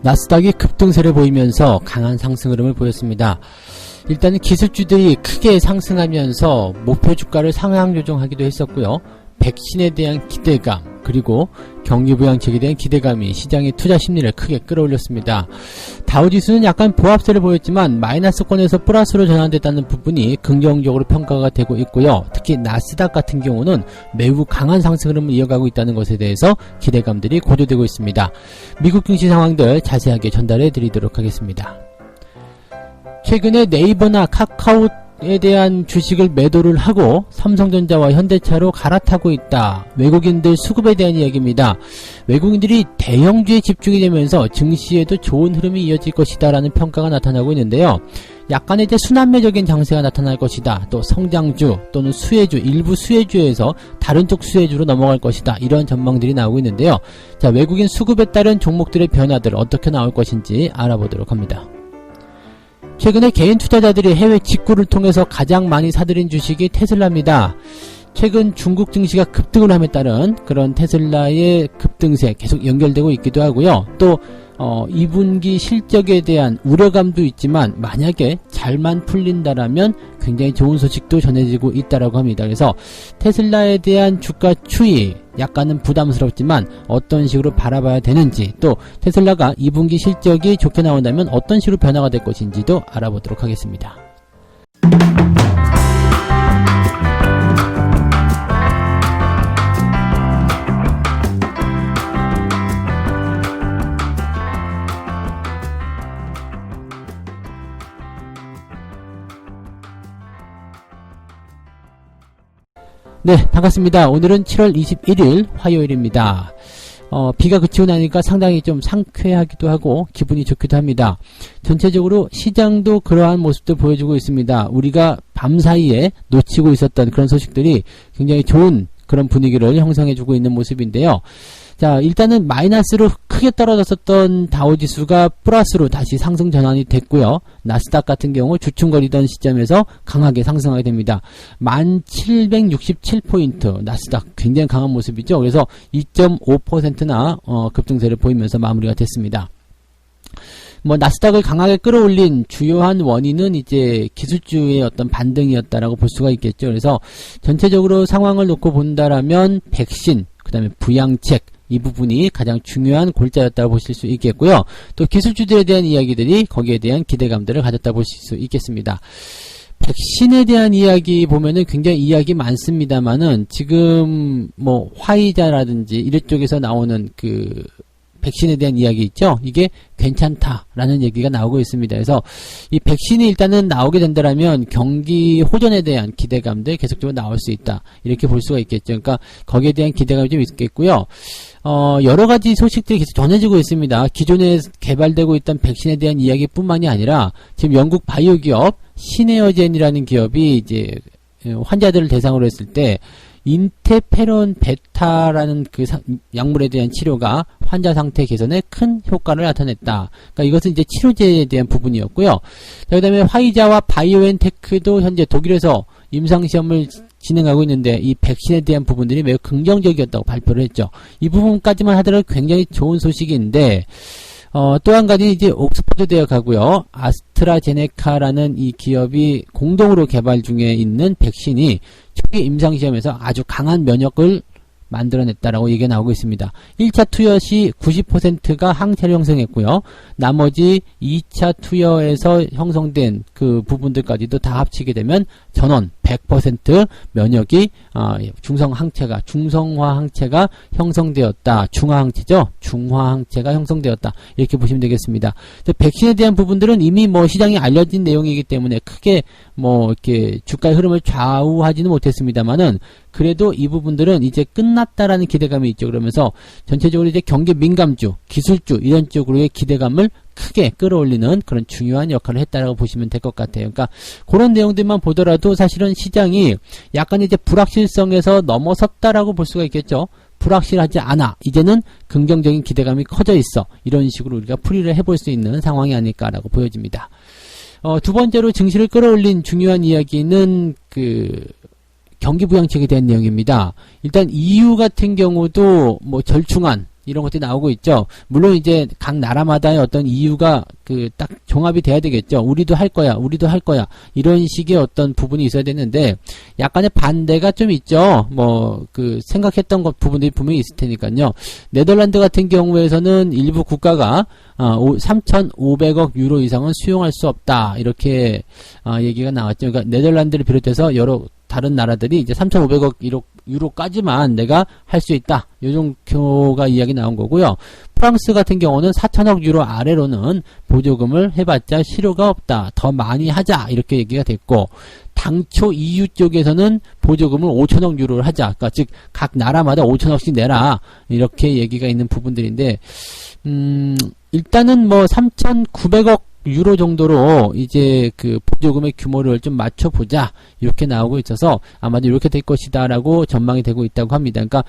나스닥이 급등세를 보이면서 강한 상승 흐름을 보였습니다. 일단은 기술주들이 크게 상승하면서 목표 주가를 상향 조정하기도 했었고요. 백신에 대한 기대감, 그리고 경기 부양책에 대한 기대감이 시장의 투자 심리를 크게 끌어올렸습니다. 다우지수는 약간 보합세를 보였지만 마이너스권에서 플러스로 전환됐다는 부분이 긍정적으로 평가가 되고 있고요. 특히 나스닥 같은 경우는 매우 강한 상승 흐름을 이어가고 있다는 것에 대해서 기대감들이 고조되고 있습니다. 미국 증시 상황들 자세하게 전달해 드리도록 하겠습니다. 최근에 네이버나 카카오에 대한 주식을 매도를 하고 삼성전자와 현대차로 갈아타고 있다. 외국인들 수급에 대한 이야기입니다. 외국인들이 대형주에 집중이 되면서 증시에도 좋은 흐름이 이어질 것이다 라는 평가가 나타나고 있는데요. 약간의 이제 순환매적인 장세가 나타날 것이다. 또 성장주 또는 수혜주, 일부 수혜주에서 다른 쪽 수혜주로 넘어갈 것이다. 이런 전망들이 나오고 있는데요. 자, 외국인 수급에 따른 종목들의 변화들 어떻게 나올 것인지 알아보도록 합니다. 최근에 개인 투자자들이 해외 직구를 통해서 가장 많이 사들인 주식이 테슬라입니다. 최근 중국 증시가 급등을 함에 따른 그런 테슬라의 급등세 계속 연결되고 있기도 하고요. 또 2분기 실적에 대한 우려감도 있지만 만약에 잘만 풀린다라면 굉장히 좋은 소식도 전해지고 있다라고 합니다. 그래서 테슬라에 대한 주가 추이 약간은 부담스럽지만 어떤 식으로 바라봐야 되는지, 또 테슬라가 2분기 실적이 좋게 나온다면 어떤 식으로 변화가 될 것인지도 알아보도록 하겠습니다. 네, 반갑습니다. 오늘은 7월 21일 화요일입니다. 비가 그치고 나니까 상당히 좀 상쾌하기도 하고 기분이 좋기도 합니다. 전체적으로 시장도 그러한 모습도 보여주고 있습니다. 우리가 밤사이에 놓치고 있었던 그런 소식들이 굉장히 좋은 그런 분위기를 형성해주고 있는 모습인데요. 자, 일단은 마이너스로 크게 떨어졌었던 다우지수가 플러스로 다시 상승 전환이 됐고요. 나스닥 같은 경우 주춤거리던 시점에서 강하게 상승하게 됩니다. 1767포인트 나스닥 굉장히 강한 모습이죠. 그래서 2.5%나 급등세를 보이면서 마무리가 됐습니다. 나스닥을 강하게 끌어올린 주요한 원인은 이제 기술주의 어떤 반등이었다라고 볼 수가 있겠죠. 그래서 전체적으로 상황을 놓고 본다라면 백신, 그 다음에 부양책, 이 부분이 가장 중요한 골자였다고 보실 수 있겠고요. 또 기술주들에 대한 이야기들이 거기에 대한 기대감들을 가졌다 보실 수 있겠습니다. 백신에 대한 이야기 보면은 굉장히 이야기 많습니다만은 지금 화이자라든지 이런 쪽에서 나오는 그 백신에 대한 이야기 있죠. 이게 괜찮다라는 얘기가 나오고 있습니다. 그래서 이 백신이 일단은 나오게 된다라면 경기 호전에 대한 기대감들 계속적으로 나올 수 있다. 이렇게 볼 수가 있겠죠. 그러니까 거기에 대한 기대감이 좀 있겠고요. 여러 가지 소식들이 계속 전해지고 있습니다. 기존에 개발되고 있던 백신에 대한 이야기뿐만이 아니라 지금 영국 바이오 기업 시네어젠이라는 기업이 이제 환자들을 대상으로 했을 때 인테페론 베타라는 그 약물에 대한 치료가 환자 상태 개선에 큰 효과를 나타냈다. 그러니까 이것은 이제 치료제에 대한 부분이었고요. 그 다음에 화이자와 바이오엔테크도 현재 독일에서 임상시험을 진행하고 있는데 이 백신에 대한 부분들이 매우 긍정적이었다고 발표를 했죠. 이 부분까지만 하더라도 굉장히 좋은 소식인데 또 한 가지 이제 옥스퍼드 대학하고요, 아스트라제네카라는 이 기업이 공동으로 개발 중에 있는 백신이 초기 임상시험에서 아주 강한 면역을 만들어냈다라고 얘기가 나오고 있습니다. 1차 투여 시 90%가 항체를 형성했고요. 나머지 2차 투여에서 형성된 그 부분들까지도 다 합치게 되면 전원 100% 면역이 중성화 항체가 형성되었다. 중화항체죠. 중화항체가 형성되었다. 이렇게 보시면 되겠습니다. 백신에 대한 부분들은 이미 시장에 알려진 내용이기 때문에 크게 이렇게 주가의 흐름을 좌우하지는 못했습니다만은 그래도 이 부분들은 이제 끝났다라는 기대감이 있죠. 그러면서 전체적으로 이제 경기 민감주, 기술주 이런 쪽으로의 기대감을 크게 끌어올리는 그런 중요한 역할을 했다라고 보시면 될 것 같아요. 그러니까 그런 내용들만 보더라도 사실은 시장이 약간 이제 불확실성에서 넘어섰다라고 볼 수가 있겠죠. 불확실하지 않아. 이제는 긍정적인 기대감이 커져 있어. 이런 식으로 우리가 풀이를 해볼 수 있는 상황이 아닐까라고 보여집니다. 두 번째로 증시를 끌어올린 중요한 이야기는 경기 부양책에 대한 내용입니다. 일단 EU 같은 경우도 절충안, 이런 것들이 나오고 있죠. 물론 이제 각 나라마다의 어떤 이유가 그 딱 종합이 돼야 되겠죠. 우리도 할 거야, 우리도 할 거야. 이런 식의 어떤 부분이 있어야 되는데 약간의 반대가 좀 있죠. 뭐 그 생각했던 것 부분들이 분명히 있을 테니까요. 네덜란드 같은 경우에서는 일부 국가가 3,500억 유로 이상은 수용할 수 없다. 이렇게 얘기가 나왔죠. 그러니까 네덜란드를 비롯해서 여러 다른 나라들이 이제 3,500억 유로까지만 내가 할 수 있다. 요 정도가 이야기 나온 거고요. 프랑스 같은 경우는 4,000억 유로 아래로는 보조금을 해봤자 실효가 없다. 더 많이 하자. 이렇게 얘기가 됐고, 당초 EU 쪽에서는 보조금을 5,000억 유로를 하자. 그러니까 즉 각 나라마다 5,000억씩 내라. 이렇게 얘기가 있는 부분들인데, 일단은 뭐 3,900억 유로 정도로 이제 그 보조금의 규모를 좀 맞춰보자. 이렇게 나오고 있어서 아마도 이렇게 될 것이다라고 전망이 되고 있다고 합니다. 그러니까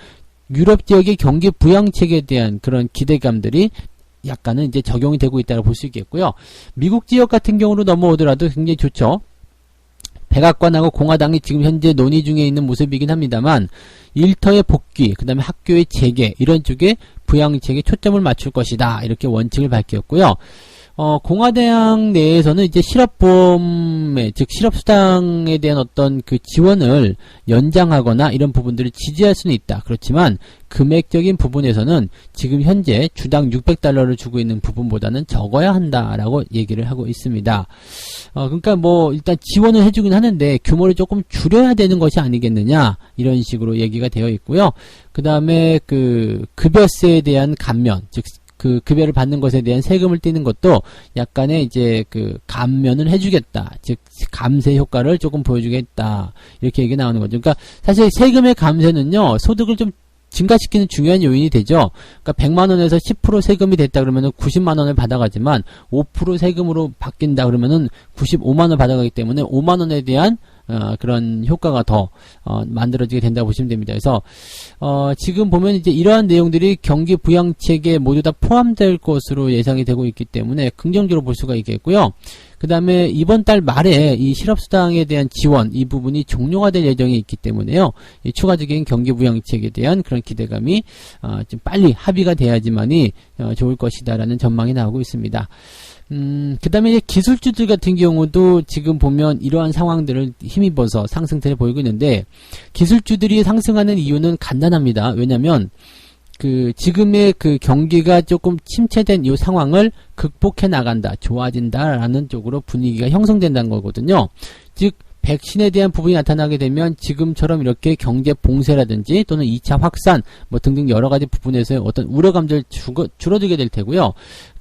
유럽 지역의 경기 부양책에 대한 그런 기대감들이 약간은 이제 적용이 되고 있다고 볼 수 있겠고요. 미국 지역 같은 경우로 넘어오더라도 굉장히 좋죠. 백악관하고 공화당이 지금 현재 논의 중에 있는 모습이긴 합니다만 일터의 복귀, 그 다음에 학교의 재개 이런 쪽에 부양책에 초점을 맞출 것이다. 이렇게 원칙을 밝혔고요. 공화당 내에서는 이제 실업보험에, 즉 실업수당에 대한 어떤 그 지원을 연장하거나 이런 부분들을 지지할 수는 있다. 그렇지만 금액적인 부분에서는 지금 현재 주당 600달러를 주고 있는 부분보다는 적어야 한다라고 얘기를 하고 있습니다. 그러니까 뭐 일단 지원을 해주긴 하는데 규모를 조금 줄여야 되는 것이 아니겠느냐 이런 식으로 얘기가 되어 있고요. 그 다음에 그 급여세에 대한 감면, 즉 그 급여를 받는 것에 대한 세금을 떼는 것도 약간의 이제 그 감면을 해주겠다. 즉 감세 효과를 조금 보여주겠다. 이렇게 얘기 나오는 거죠. 그러니까 사실 세금의 감세는요 소득을 좀 증가시키는 중요한 요인이 되죠. 그러니까 100만 원에서 10% 세금이 됐다 그러면은 90만 원을 받아가지만 5% 세금으로 바뀐다 그러면은 95만 원 받아가기 때문에 5만 원에 대한 그런 효과가 더 만들어지게 된다고 보시면 됩니다. 그래서 지금 보면 이제 이러한 내용들이 경기 부양책에 모두 다 포함될 것으로 예상이 되고 있기 때문에 긍정적으로 볼 수가 있겠고요. 그 다음에 이번 달 말에 이 실업수당에 대한 지원 이 부분이 종료가 될 예정이 있기 때문에요. 이 추가적인 경기 부양책에 대한 그런 기대감이 좀 빨리 합의가 돼야지만이 좋을 것이다라는 전망이 나오고 있습니다. 그 다음에 이제 기술주들 같은 경우도 지금 보면 이러한 상황들을 힘입어서 상승세를 보이고 있는데 기술주들이 상승하는 이유는 간단합니다. 왜냐면 그 지금의 그 경기가 조금 침체된 이 상황을 극복해 나간다, 좋아진다라는 쪽으로 분위기가 형성된다는 거거든요. 즉 백신에 대한 부분이 나타나게 되면 지금처럼 이렇게 경제 봉쇄라든지 또는 2차 확산 뭐 등등 여러 가지 부분에서의 어떤 우려감들 줄어들게 될 테고요.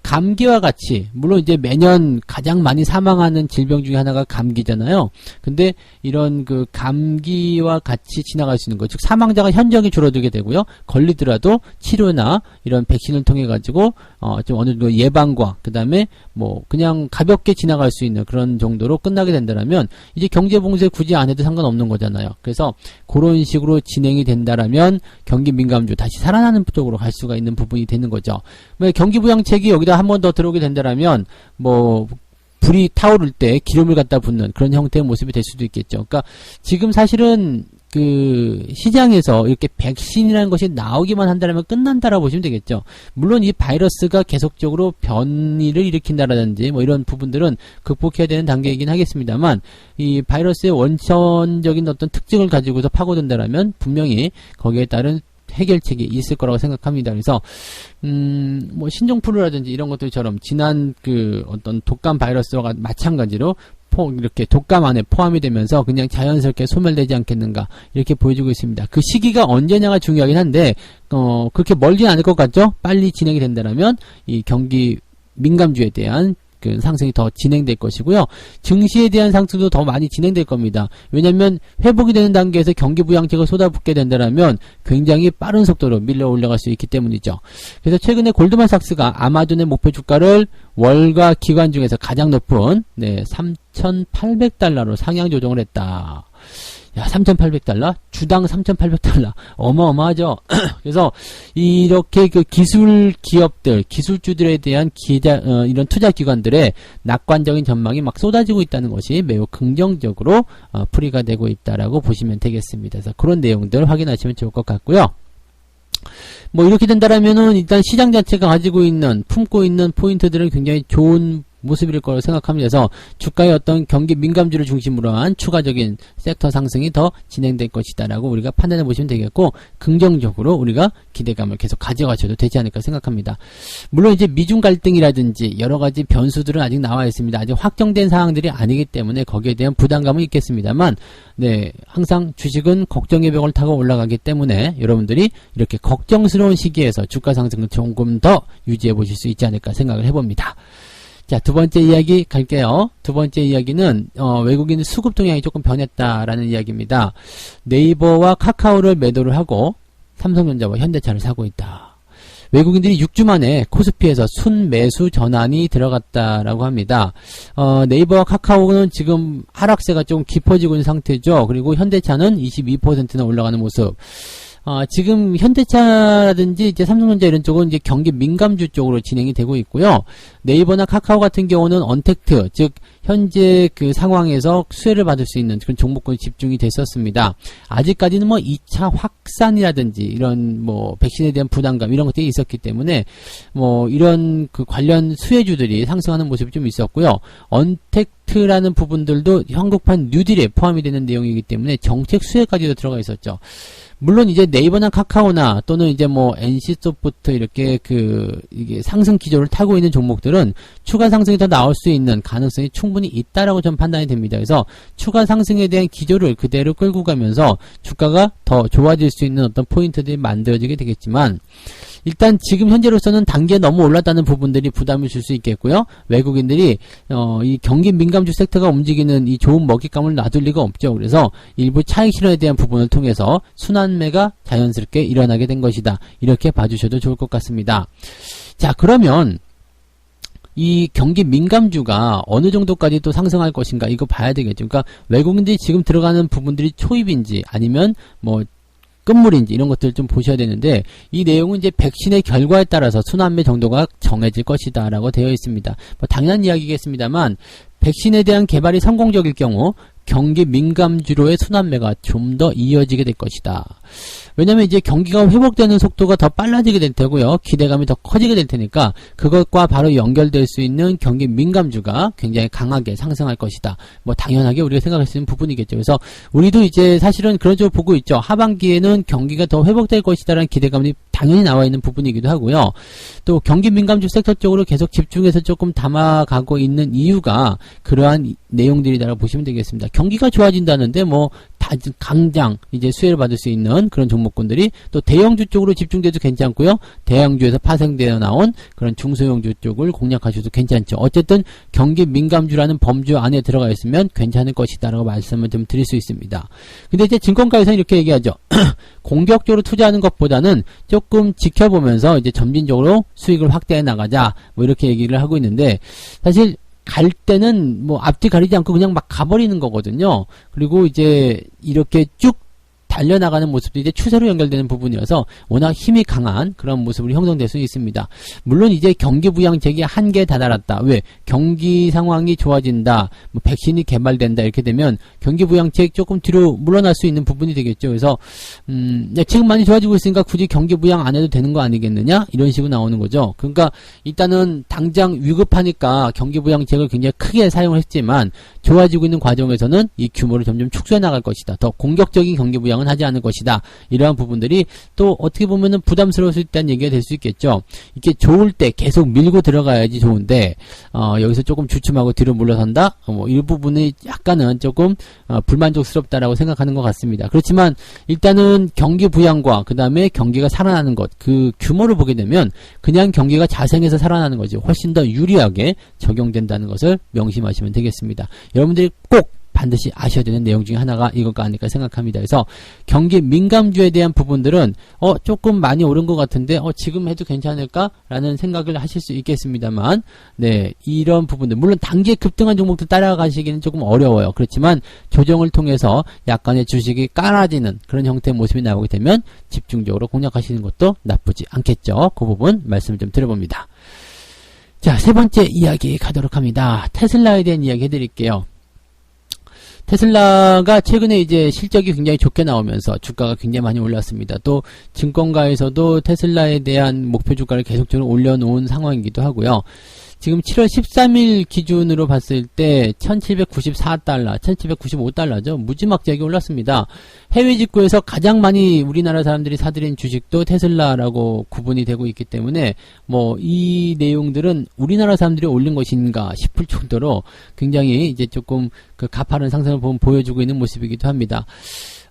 감기와 같이 물론 이제 매년 가장 많이 사망하는 질병 중에 하나가 감기잖아요. 근데 이런 그 감기와 같이 지나갈 수 있는 것, 즉 사망자가 현저하게 줄어들게 되고요. 걸리더라도 치료나 이런 백신을 통해 가지고 좀 어느 정도 예방과 그다음에 뭐 그냥 가볍게 지나갈 수 있는 그런 정도로 끝나게 된다라면 이제 경제 봉쇄 굳이 안 해도 상관없는 거잖아요. 그래서 그런 식으로 진행이 된다라면 경기 민감주 다시 살아나는 쪽으로 갈 수가 있는 부분이 되는 거죠. 경기 부양책이 여기다 한 번 더 들어오게 된다라면 뭐 불이 타오를 때 기름을 갖다 붓는 그런 형태의 모습이 될 수도 있겠죠. 그러니까 지금 사실은 그 시장에서 이렇게 백신이라는 것이 나오기만 한다면 끝난다라고 보시면 되겠죠. 물론 이 바이러스가 계속적으로 변이를 일으킨다라든지 뭐 이런 부분들은 극복해야 되는 단계이긴 하겠습니다만 이 바이러스의 원천적인 어떤 특징을 가지고서 파고든다라면 분명히 거기에 따른 해결책이 있을 거라고 생각합니다. 그래서 뭐 신종플루라든지 이런 것들처럼 지난 그 어떤 독감 바이러스와 마찬가지로 이렇게 독감 안에 포함이 되면서 그냥 자연스럽게 소멸되지 않겠는가 이렇게 보여주고 있습니다. 그 시기가 언제냐가 중요하긴 한데 그렇게 멀진 않을 것 같죠? 빨리 진행이 된다면 이 경기 민감주에 대한 그 상승이 더 진행될 것이고요. 증시에 대한 상승도 더 많이 진행될 겁니다. 왜냐하면 회복이 되는 단계에서 경기 부양책을 쏟아붓게 된다면 굉장히 빠른 속도로 밀려 올라갈 수 있기 때문이죠. 그래서 최근에 골드만삭스가 아마존의 목표 주가를 월가 기관 중에서 가장 높은 3,800달러로 상향 조정을 했다. 야, 3,800달러? 주당 3,800달러. 어마어마하죠? 그래서, 이렇게 그 기술 기업들, 기술주들에 대한 이런 투자 기관들의 낙관적인 전망이 막 쏟아지고 있다는 것이 매우 긍정적으로, 풀이가 되고 있다라고 보시면 되겠습니다. 그래서 그런 내용들 확인하시면 좋을 것 같고요. 뭐 이렇게 된다라면은 일단 시장 자체가 가지고 있는, 품고 있는 포인트들은 굉장히 좋은 모습일 거라고 생각합니다. 그래서 주가의 어떤 경기 민감주를 중심으로 한 추가적인 섹터 상승이 더 진행될 것이다라고 우리가 판단해 보시면 되겠고, 긍정적으로 우리가 기대감을 계속 가져가셔도 되지 않을까 생각합니다. 물론 이제 미중 갈등이라든지 여러 가지 변수들은 아직 나와 있습니다. 아직 확정된 사항들이 아니기 때문에 거기에 대한 부담감은 있겠습니다만, 네, 항상 주식은 걱정의 벽을 타고 올라가기 때문에 여러분들이 이렇게 걱정스러운 시기에서 주가 상승을 조금 더 유지해 보실 수 있지 않을까 생각을 해봅니다. 자, 두 번째 이야기 갈게요. 두 번째 이야기는 외국인 수급 동향이 조금 변했다라는 이야기입니다. 네이버와 카카오를 매도를 하고 삼성전자와 현대차를 사고 있다. 외국인들이 6주 만에 코스피에서 순매수 전환이 들어갔다라고 합니다. 네이버와 카카오는 지금 하락세가 조금 깊어지고 있는 상태죠. 그리고 현대차는 22%나 올라가는 모습. 지금 현대차라든지 이제 삼성전자 이런 쪽은 이제 경기 민감주 쪽으로 진행이 되고 있고요. 네이버나 카카오 같은 경우는 언택트, 즉 현재 그 상황에서 수혜를 받을 수 있는 그런 종목군에 집중이 됐었습니다. 아직까지는 뭐 2차 확산이라든지 이런 뭐 백신에 대한 부담감 이런 것들이 있었기 때문에 뭐 이런 그 관련 수혜주들이 상승하는 모습이 좀 있었고요. 언택트라는 부분들도 한국판 뉴딜에 포함이 되는 내용이기 때문에 정책 수혜까지도 들어가 있었죠. 물론 이제 네이버나 카카오나 또는 이제 뭐 NC소프트 이렇게 이게 상승 기조를 타고 있는 종목들은 추가 상승이 더 나올 수 있는 가능성이 충분히 있다라고 좀 판단이 됩니다. 그래서 추가 상승에 대한 기조를 그대로 끌고 가면서 주가가 더 좋아질 수 있는 어떤 포인트들이 만들어지게 되겠지만, 일단 지금 현재로서는 단계에 너무 올랐다는 부분들이 부담을 줄 수 있겠고요. 외국인들이 이 경기 민감주 섹터가 움직이는 이 좋은 먹잇감을 놔둘 리가 없죠. 그래서 일부 차익 실현에 대한 부분을 통해서 순환매가 자연스럽게 일어나게 된 것이다. 이렇게 봐주셔도 좋을 것 같습니다. 자, 그러면 이 경기 민감주가 어느 정도까지 또 상승할 것인가 이거 봐야 되겠죠. 그러니까 외국인들이 지금 들어가는 부분들이 초입인지 아니면 뭐 끝물인지 이런 것들을 좀 보셔야 되는데, 이 내용은 이제 백신의 결과에 따라서 순환매 정도가 정해질 것이다 라고 되어 있습니다. 뭐 당연한 이야기겠습니다만, 백신에 대한 개발이 성공적일 경우 경기 민감주로의 순환매가 좀 더 이어지게 될 것이다. 왜냐면 이제 경기가 회복되는 속도가 더 빨라지게 될 테고요. 기대감이 더 커지게 될 테니까 그것과 바로 연결될 수 있는 경기 민감주가 굉장히 강하게 상승할 것이다. 뭐 당연하게 우리가 생각할 수 있는 부분이겠죠. 그래서 우리도 이제 사실은 그런 쪽으로 보고 있죠. 하반기에는 경기가 더 회복될 것이다라는 기대감이 당연히 나와 있는 부분이기도 하고요. 또 경기 민감주 섹터 쪽으로 계속 집중해서 조금 담아가고 있는 이유가 그러한 내용들이라고 보시면 되겠습니다. 경기가 좋아진다는데 뭐 강장 이제 수혜를 받을 수 있는 그런 종목군들이 또 대형주 쪽으로 집중돼도 괜찮고요. 대형주에서 파생되어 나온 그런 중소형주 쪽을 공략하셔도 괜찮죠. 어쨌든 경기 민감주라는 범주 안에 들어가 있으면 괜찮을 것이다라고 말씀을 좀 드릴 수 있습니다. 근데 이제 증권가에서는 이렇게 얘기하죠. 공격적으로 투자하는 것보다는 조금 지켜보면서 이제 점진적으로 수익을 확대해 나가자 뭐 이렇게 얘기를 하고 있는데, 사실 갈 때는 뭐 앞뒤 가리지 않고 그냥 막 가버리는 거거든요. 그리고 이제 이렇게 쭉 달려나가는 모습도 이제 추세로 연결되는 부분이어서 워낙 힘이 강한 그런 모습으로 형성될 수 있습니다. 물론 이제 경기 부양책이 한계에 다다랐다. 왜? 경기 상황이 좋아진다. 뭐 백신이 개발된다. 이렇게 되면 경기 부양책 조금 뒤로 물러날 수 있는 부분이 되겠죠. 그래서 지금 많이 좋아지고 있으니까 굳이 경기 부양 안 해도 되는 거 아니겠느냐? 이런 식으로 나오는 거죠. 그러니까 일단은 당장 위급하니까 경기 부양책을 굉장히 크게 사용을 했지만 좋아지고 있는 과정에서는 이 규모를 점점 축소해 나갈 것이다. 더 공격적인 경기 부양은 하지 않을 것이다. 이러한 부분들이 또 어떻게 보면은 부담스러울 수 있다는 얘기가 될 수 있겠죠. 이게 좋을 때 계속 밀고 들어가야지 좋은데 여기서 조금 주춤하고 뒤로 물러선다. 뭐 이 부분이 약간은 조금 불만족스럽다라고 생각하는 것 같습니다. 그렇지만 일단은 경기 부양과 그 다음에 경기가 살아나는 것, 그 규모를 보게 되면 그냥 경기가 자생해서 살아나는 거지 훨씬 더 유리하게 적용된다는 것을 명심하시면 되겠습니다. 여러분들이 꼭 반드시 아셔야 되는 내용 중에 하나가 이것가 아닐까 생각합니다. 그래서 경기 민감주에 대한 부분들은 조금 많이 오른 것 같은데 지금 해도 괜찮을까? 라는 생각을 하실 수 있겠습니다만, 네, 이런 부분들 물론 단기에 급등한 종목들 따라가시기는 조금 어려워요. 그렇지만 조정을 통해서 약간의 주식이 깔아지는 그런 형태의 모습이 나오게 되면 집중적으로 공략하시는 것도 나쁘지 않겠죠. 그 부분 말씀을 좀 드려봅니다. 자, 세 번째 이야기 가도록 합니다. 테슬라에 대한 이야기 해드릴게요. 테슬라가 최근에 이제 실적이 굉장히 좋게 나오면서 주가가 굉장히 많이 올랐습니다. 또 증권가에서도 테슬라에 대한 목표 주가를 계속적으로 올려놓은 상황이기도 하고요. 지금 7월 13일 기준으로 봤을 때 1794달러, 1795달러죠. 무지막지하게 올랐습니다. 해외 직구에서 가장 많이 우리나라 사람들이 사들인 주식도 테슬라라고 구분이 되고 있기 때문에 뭐 이 내용들은 우리나라 사람들이 올린 것인가 싶을 정도로 굉장히 이제 조금 그 가파른 상승을 보여주고 있는 모습이기도 합니다.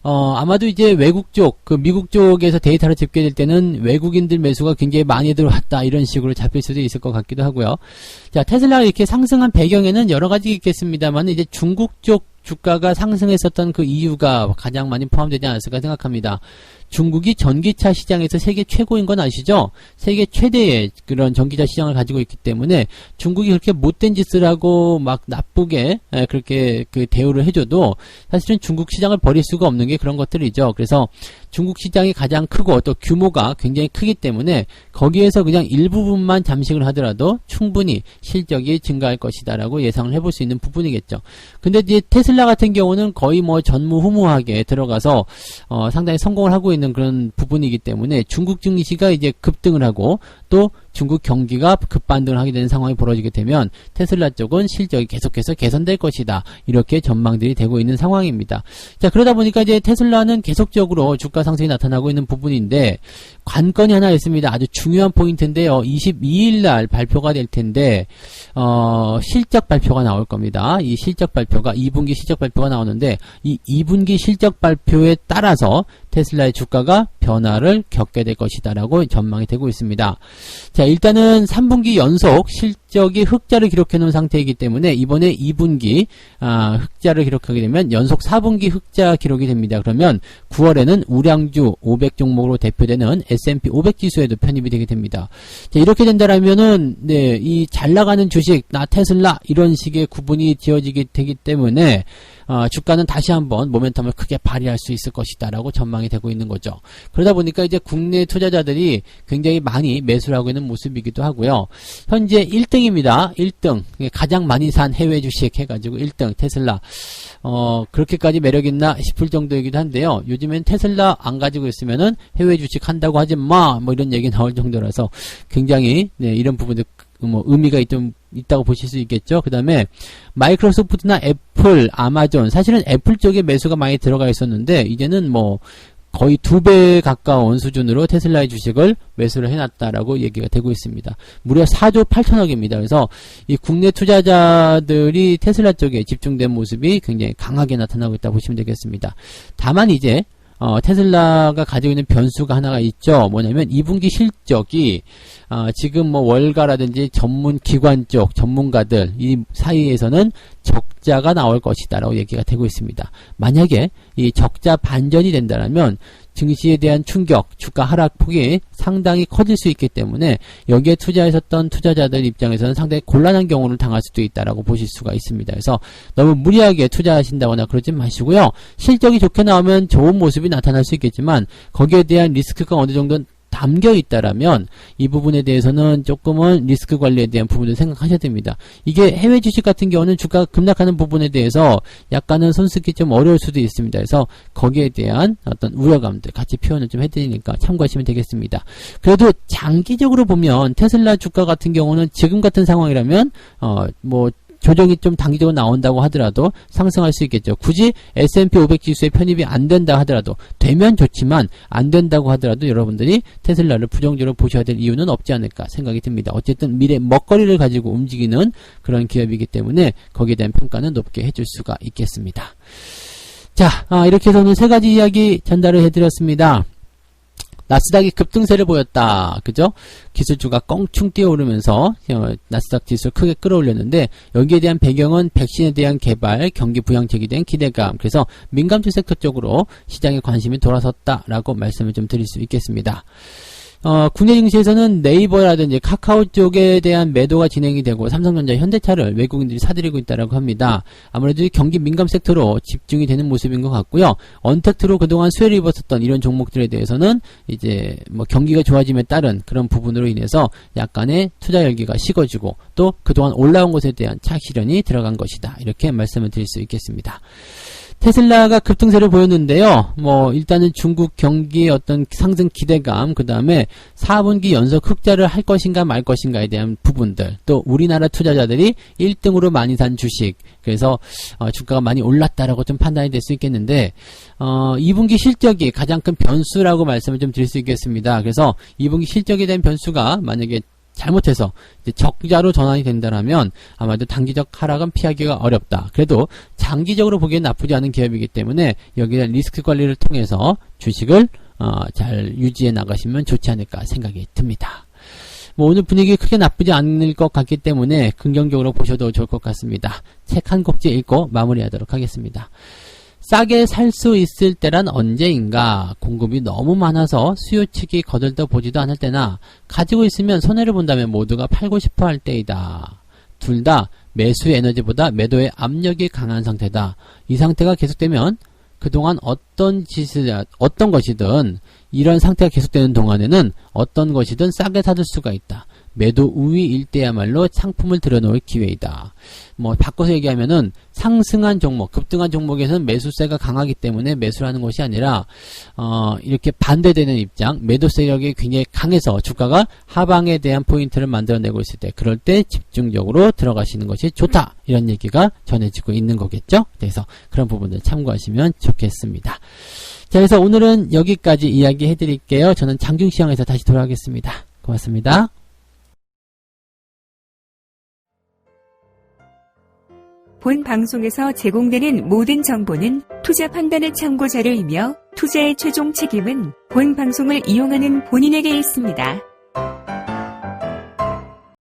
아마도 이제 외국 쪽, 그 미국 쪽에서 데이터를 집계될 때는 외국인들 매수가 굉장히 많이 들어왔다, 이런 식으로 잡힐 수도 있을 것 같기도 하고요. 자, 테슬라가 이렇게 상승한 배경에는 여러 가지 있겠습니다만, 이제 중국 쪽 주가가 상승했었던 그 이유가 가장 많이 포함되지 않았을까 생각합니다. 중국이 전기차 시장에서 세계 최고인 건 아시죠? 세계 최대의 그런 전기차 시장을 가지고 있기 때문에 중국이 그렇게 못된 짓을 하고 막 나쁘게 그렇게 그 대우를 해줘도 사실은 중국 시장을 버릴 수가 없는 게 그런 것들이죠. 그래서 중국 시장이 가장 크고 또 규모가 굉장히 크기 때문에 거기에서 그냥 일부분만 잠식을 하더라도 충분히 실적이 증가할 것이다라고 예상을 해볼 수 있는 부분이겠죠. 근데 이제 테슬라 같은 경우는 거의 뭐 전무후무하게 들어가서 상당히 성공을 하고 있는 그런 부분이기 때문에 중국 증시가 이제 급등을 하고 또 중국 경기가 급반등을 하게 되는 상황이 벌어지게 되면 테슬라 쪽은 실적이 계속해서 개선될 것이다, 이렇게 전망들이 되고 있는 상황입니다. 자, 그러다 보니까 이제 테슬라는 계속적으로 주가 상승이 나타나고 있는 부분인데 관건이 하나 있습니다. 아주 중요한 포인트인데요. 22일 날 발표가 될 텐데 실적 발표가 나올 겁니다. 이 실적 발표가 2분기 실적 발표가 나오는데 이 2분기 실적 발표에 따라서 테슬라의 주가가 변화를 겪게 될 것이다라고 전망이 되고 있습니다. 자, 일단은 3분기 연속 실적이 흑자를 기록해 놓은 상태이기 때문에 이번에 2분기 흑자를 기록하게 되면 연속 4분기 흑자 기록이 됩니다. 그러면 9월에는 우량주 500 종목으로 대표되는 S&P 500 지수에도 편입이 되게 됩니다. 자, 이렇게 된다라면은 네, 이 잘 나가는 주식, 나 테슬라, 이런 식의 구분이 지어지게 되기 때문에 주가는 다시 한번 모멘텀을 크게 발휘할 수 있을 것이다라고 전망이 되고 있는 거죠. 그러다 보니까 이제 국내 투자자들이 굉장히 많이 매수를 하고 있는 모습이기도 하고요. 현재 1등입니다. 1등. 가장 많이 산 해외 주식 해가지고 1등 테슬라. 그렇게까지 매력있나 싶을 정도이기도 한데요. 요즘엔 테슬라 안 가지고 있으면은 해외 주식 한다고 하지 마, 뭐 이런 얘기 나올 정도라서 굉장히 네, 이런 부분들 뭐 의미가 있다고 보실 수 있겠죠. 그 다음에 마이크로소프트나 애플, 아마존, 사실은 애플 쪽에 매수가 많이 들어가 있었는데 이제는 뭐 거의 2배 가까운 수준으로 테슬라의 주식을 매수를 해놨다라고 얘기가 되고 있습니다. 무려 4조 8천억입니다. 그래서 이 국내 투자자들이 테슬라 쪽에 집중된 모습이 굉장히 강하게 나타나고 있다고 보시면 되겠습니다. 다만 이제 테슬라가 가지고 있는 변수가 하나가 있죠. 뭐냐면 2분기 실적이 지금 뭐 월가라든지 전문 기관 쪽 전문가들 이 사이에서는 적자가 나올 것이다라고 얘기가 되고 있습니다. 만약에 이 적자 반전이 된다면 증시에 대한 충격, 주가 하락폭이 상당히 커질 수 있기 때문에 여기에 투자했었던 투자자들 입장에서는 상당히 곤란한 경우를 당할 수도 있다라고 보실 수가 있습니다. 그래서 너무 무리하게 투자하신다거나 그러지 마시고요. 실적이 좋게 나오면 좋은 모습이 나타날 수 있겠지만 거기에 대한 리스크가 어느 정도 담겨 있다라면 이 부분에 대해서는 조금은 리스크 관리에 대한 부분을 생각하셔야 됩니다. 이게 해외 주식 같은 경우는 주가가 급락하는 부분에 대해서 약간은 손쓰기 좀 어려울 수도 있습니다. 그래서 거기에 대한 어떤 우려감들 같이 표현을 좀 해드리니까 참고하시면 되겠습니다. 그래도 장기적으로 보면 테슬라 주가 같은 경우는 지금 같은 상황이라면 뭐 조정이 좀 단기적으로 나온다고 하더라도 상승할 수 있겠죠. 굳이 S&P 500 지수에 편입이 안 된다 하더라도 되면 좋지만 안 된다고 하더라도 여러분들이 테슬라를 부정적으로 보셔야 될 이유는 없지 않을까 생각이 듭니다. 어쨌든 미래 먹거리를 가지고 움직이는 그런 기업이기 때문에 거기에 대한 평가는 높게 해줄 수가 있겠습니다. 자, 이렇게 해서 오늘 세 가지 이야기 전달을 해드렸습니다. 나스닥이 급등세를 보였다. 그죠? 기술주가 껑충 뛰어오르면서 나스닥 지수를 크게 끌어올렸는데 여기에 대한 배경은 백신에 대한 개발, 경기 부양책에 대한 기대감. 그래서 민감주 섹터 쪽으로 시장의 관심이 돌아섰다라고 말씀을 좀 드릴 수 있겠습니다. 국내 증시에서는 네이버라든지 카카오 쪽에 대한 매도가 진행이 되고 삼성전자, 현대차를 외국인들이 사들이고 있다라고 합니다. 아무래도 경기 민감 섹터로 집중이 되는 모습인 것 같고요. 언택트로 그동안 수혜를 입었었던 이런 종목들에 대해서는 이제 뭐 경기가 좋아짐에 따른 그런 부분으로 인해서 약간의 투자 열기가 식어지고 또 그동안 올라온 것에 대한 차익 실현이 들어간 것이다. 이렇게 말씀을 드릴 수 있겠습니다. 테슬라가 급등세를 보였는데요. 뭐 일단은 중국 경기의 어떤 상승 기대감, 그 다음에 4분기 연속 흑자를 할 것인가 말 것인가에 대한 부분들, 또 우리나라 투자자들이 1등으로 많이 산 주식, 그래서 주가가 많이 올랐다라고 좀 판단이 될 수 있겠는데 2분기 실적이 가장 큰 변수라고 말씀을 좀 드릴 수 있겠습니다. 그래서 2분기 실적에 대한 변수가 만약에 잘못해서 이제 적자로 전환이 된다면 아마도 단기적 하락은 피하기가 어렵다. 그래도 장기적으로 보기엔 나쁘지 않은 기업이기 때문에 여기에 대한 리스크 관리를 통해서 주식을 잘 유지해 나가시면 좋지 않을까 생각이 듭니다. 뭐 오늘 분위기 크게 나쁘지 않을 것 같기 때문에 긍정적으로 보셔도 좋을 것 같습니다. 책 한 꼭지 읽고 마무리하도록 하겠습니다. 싸게 살 수 있을 때란 언제인가? 공급이 너무 많아서 수요 측이 거들떠 보지도 않을 때나 가지고 있으면 손해를 본다면 모두가 팔고 싶어 할 때이다. 둘 다 매수의 에너지보다 매도의 압력이 강한 상태다. 이 상태가 계속되면 그동안 어떤 것이든 이런 상태가 계속되는 동안에는 어떤 것이든 싸게 사둘 수가 있다. 매도 우위일 때야말로 상품을 들여놓을 기회이다. 뭐 바꿔서 얘기하면은 상승한 종목, 급등한 종목에서는 매수세가 강하기 때문에 매수를 하는 것이 아니라 이렇게 반대되는 입장, 매도 세력이 굉장히 강해서 주가가 하방에 대한 포인트를 만들어내고 있을 때, 그럴 때 집중적으로 들어가시는 것이 좋다. 이런 얘기가 전해지고 있는 거겠죠. 그래서 그런 부분들 참고하시면 좋겠습니다. 자, 그래서 오늘은 여기까지 이야기 해드릴게요. 저는 장중시황에서 다시 돌아가겠습니다. 고맙습니다. 본 방송에서 제공되는 모든 정보는 투자 판단의 참고 자료이며 투자의 최종 책임은 본 방송을 이용하는 본인에게 있습니다.